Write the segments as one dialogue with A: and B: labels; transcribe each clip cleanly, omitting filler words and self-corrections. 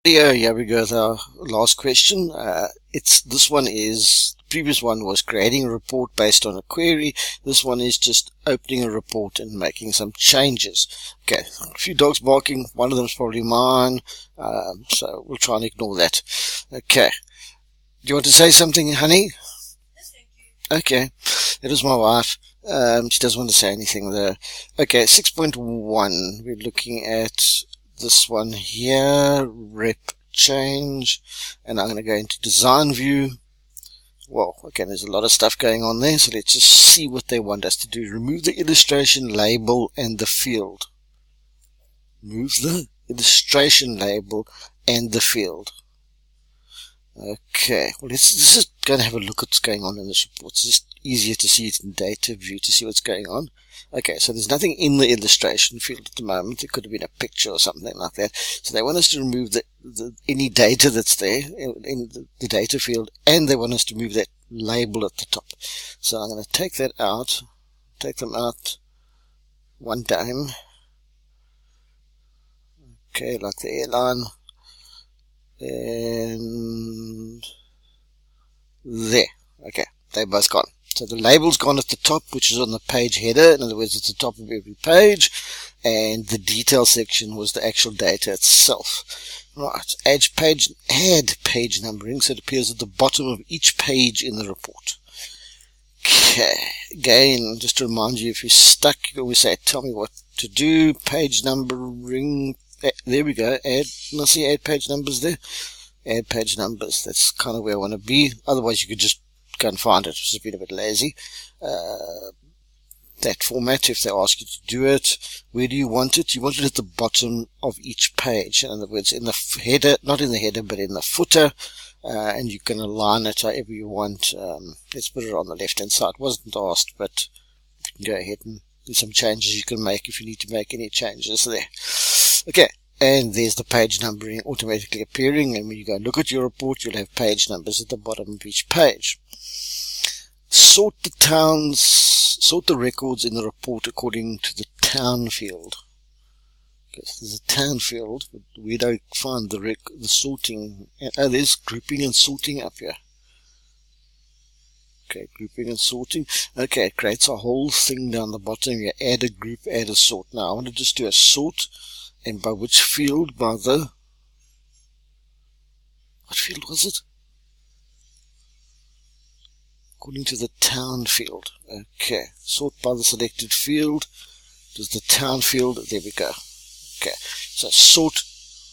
A: Here we go with our last question. This one is, the previous one was creating a report based on a query. This one is just opening a report and making some changes. Okay, a few dogs barking. One of them is probably mine, so we'll try and ignore that. Okay, do you want to say something, honey?
B: Yes, thank you.
A: Okay, it is my wife. She doesn't want to say anything though. Okay, 6.1. We're looking at this one here, rep change, and I'm going to go into design view. Well, again, there's a lot of stuff going on there, so let's just see what they want us to do. Remove the illustration label and the field. Move the illustration label and the field. Okay, well, let's just go and have a look at what's going on in this report. It's just easier to see it in data view to see what's going on. Okay, so there's nothing in the illustration field at the moment. It could have been a picture or something like that. So they want us to remove any data that's there in the data field, and they want us to move that label at the top. So I'm going to take that out, take them out one time. Okay, like the airline. And there. Okay, they're both gone. So the label's gone at the top, which is on the page header. In other words, it's the top of every page. And the detail section was the actual data itself. Right, add page numbering so it appears at the bottom of each page in the report. Okay, again, just to remind you, if you're stuck, you can always say, tell me what to do. Page numbering. There we go. Add page numbers there. Add page numbers. That's kind of where I want to be. Otherwise, you could just go and find it. It's just been a bit lazy. That format, if they ask you to do it, where do you want it? You want it at the bottom of each page. In other words, in the header, not in the header, but in the footer. And you can align it however you want. Let's put it on the left-hand side. It wasn't asked, but you can go ahead and do some changes you can make if you need to make any changes there. Okay, and there's the page numbering automatically appearing, and when you go look at your report, you'll have page numbers at the bottom of each page. Sort the records in the report according to the town field. Okay, so there's a town field, but we don't find the sorting. Oh, there's grouping and sorting up here. Okay, grouping and sorting. Okay, it creates a whole thing down the bottom. You add a group, add a sort. Now I want to just do a sort. And by which field? By the... What field was it? According to the town field. Okay. Sort by the selected field. There's the town field. There we go. Okay. So sort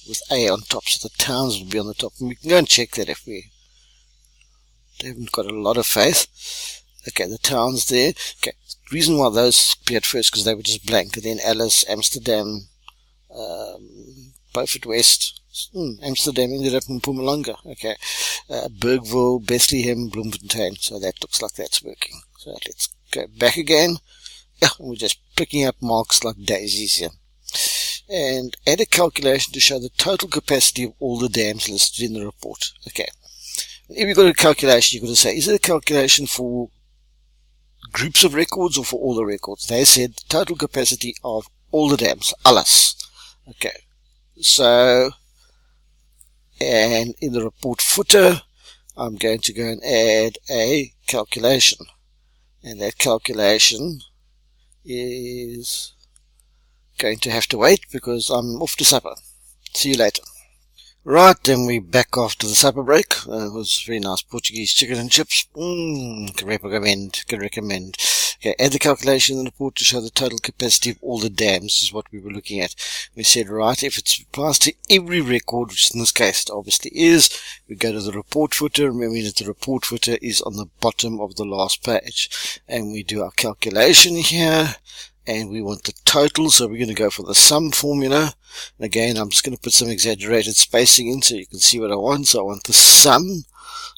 A: with A on top. So the towns will be on the top. And we can go and check that if we haven't got a lot of faith. Okay, the towns there. Okay. The reason why those appeared first because they were just blank. And then Alice, Amsterdam, Beaufort West, Amsterdam ended up in Mpumalanga. Okay, Bergville, Bethlehem, Bloemfontein. So that looks like that's working. So let's go back again. Yeah, we're just picking up marks like daisies here. And add a calculation to show the total capacity of all the dams listed in the report. Okay, if you've got a calculation, you've got to say, is it a calculation for groups of records or for all the records? They said the total capacity of all the dams, alles. Okay, so, and in the report footer, I'm going to go and add a calculation. And that calculation is going to have to wait because I'm off to supper. See you later. Right, then we're back after the supper break. It was very nice Portuguese chicken and chips. Can recommend. Okay, add the calculation in the report to show the total capacity of all the dams is what we were looking at. We said, right, if it applies to every record, which in this case it obviously is, we go to the report footer. Remember that the report footer is on the bottom of the last page. And we do our calculation here. And we want the total, so we're going to go for the sum formula. And again, I'm just going to put some exaggerated spacing in so you can see what I want. So I want the sum,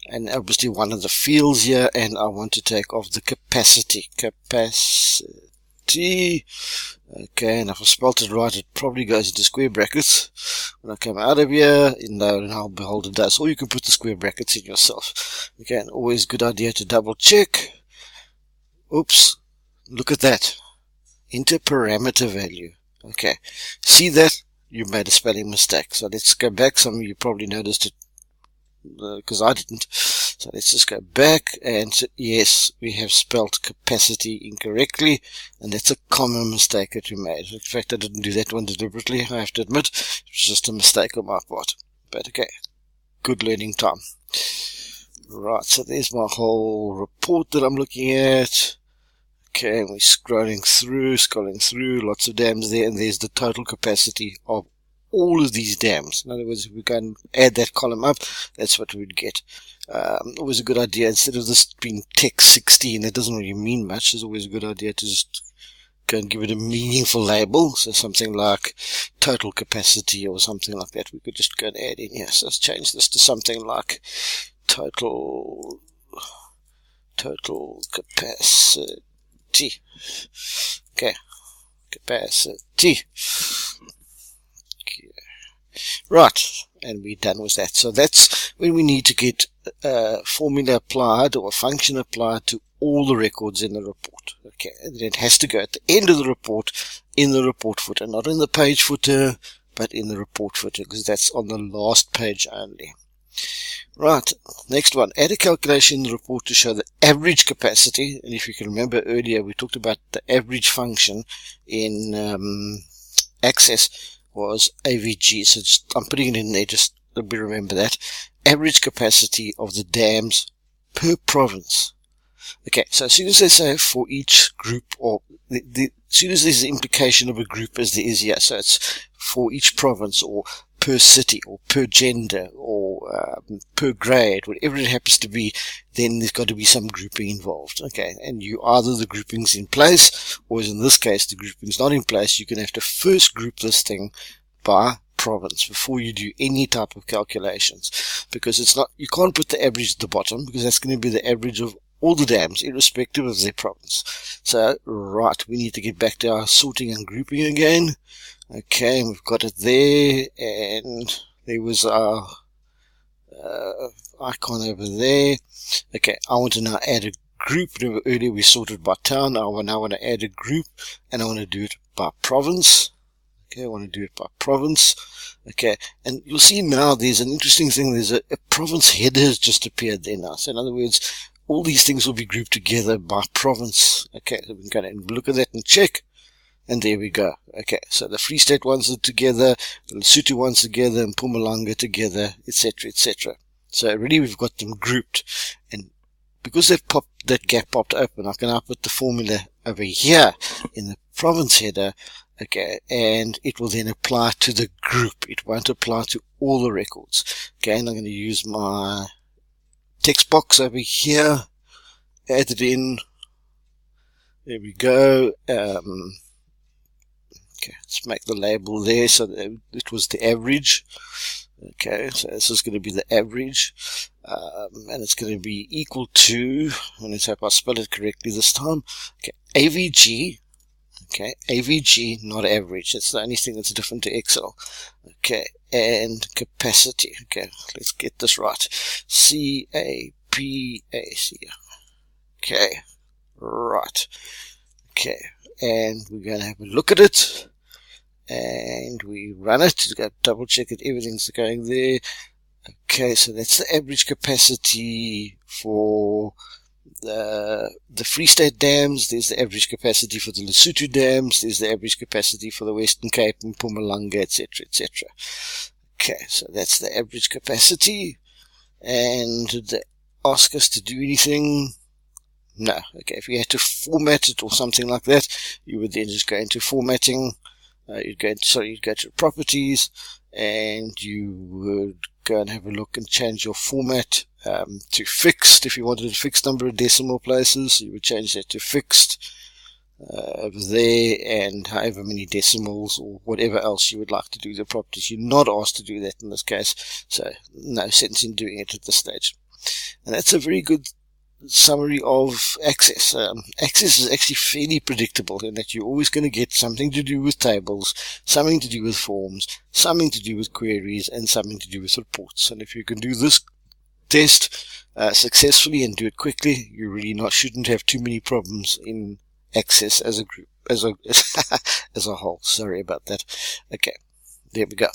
A: and obviously one of the fields here, and I want to take off the capacity. Okay, and if I spelled it right, it probably goes into square brackets. When I come out of here, and how Beholder does, or you can put the square brackets in yourself. Okay, and always good idea to double check. Oops, look at that. Enter parameter value. Okay, see that? you made a spelling mistake. So let's go back. Some of you probably noticed it because I didn't. So let's just go back, and yes, we have spelled capacity incorrectly, and that's a common mistake that we made. In fact, I didn't do that one deliberately, I have to admit. It was just a mistake on my part. But okay, good learning time. Right, so there's my whole report that I'm looking at. Okay, and we're scrolling through, lots of dams there, and there's the total capacity of all of these dams. In other words, if we go and add that column up, that's what we'd get. Always a good idea, instead of this being text 16, that doesn't really mean much. It's always a good idea to just go and give it a meaningful label. So something like total capacity or something like that, we could just go and add in here. So let's change this to something like total capacity. Okay, capacity. Okay. Right, and we're done with that. So that's when we need to get a formula applied or a function applied to all the records in the report. Okay, and then it has to go at the end of the report in the report footer, not in the page footer, but in the report footer, because that's on the last page only. Right, next one. Add a calculation in the report to show the average capacity. And if you can remember earlier, we talked about the average function in Access was AVG. So I'm putting it in there, just remember that. Average capacity of the dams per province. Okay, so as soon as they say for each group, or as soon as there's the implication of a group as there is here, so it's for each province, or per city, or per gender, or per grade, whatever it happens to be, then there's got to be some grouping involved. Okay, and either the grouping's in place, or as in this case, the grouping's not in place. You're going to have to first group this thing by province before you do any type of calculations, because it's not, you can't put the average at the bottom, because that's going to be the average of all the dams, irrespective of their province. So, right, we need to get back to our sorting and grouping again. Okay, and we've got it there, and there was our icon over there. Okay, I want to now add a group. Remember earlier we sorted by town. I now want to add a group, and I want to do it by province. Okay, I want to do it by province. Okay, and you'll see now there's an interesting thing. There's a province header has just appeared there now. So in other words, all these things will be grouped together by province. Okay, so we can go and look at that and check. And there we go. Okay, so the Free State ones are together, the Lesotho ones together, and Mpumalanga together, etc., etc. So already we've got them grouped. And because that gap popped open, I can now put the formula over here in the province header. Okay, and it will then apply to the group. It won't apply to all the records. Okay, and I'm going to use my text box over here, add it in. There we go. Okay, let's make the label there so that it was the average. Okay, so this is going to be the average, and it's going to be equal to, and let's hope I spell it correctly this time. Okay, AVG. Okay, AVG, not average. That's the only thing that's different to Excel. Okay, and capacity. Okay, let's get this right. CAPAC. Okay, right. Okay, and we're going to have a look at it, and we run it to go double check that everything's going there. Okay, so that's the average capacity for the Free State dams. There's the average capacity for the Lesotho dams. There's the average capacity for the Western Cape and Mpumalanga, etc., etc. Okay, so that's the average capacity. And did they ask us to do anything? No. Okay, if you had to format it or something like that, you would then just go into formatting. You'd go to properties, and you would go and have a look and change your format to fixed. If you wanted a fixed number of decimal places, you would change that to fixed over there, and however many decimals or whatever else you would like to do the properties. You're not asked to do that in this case, so no sense in doing it at this stage. And that's a very good summary of Access. Access is actually fairly predictable in that you're always going to get something to do with tables, something to do with forms, something to do with queries, and something to do with reports. And if you can do this test successfully and do it quickly, you really shouldn't have too many problems in Access as a group, as a whole. Sorry about that. Okay, There we go.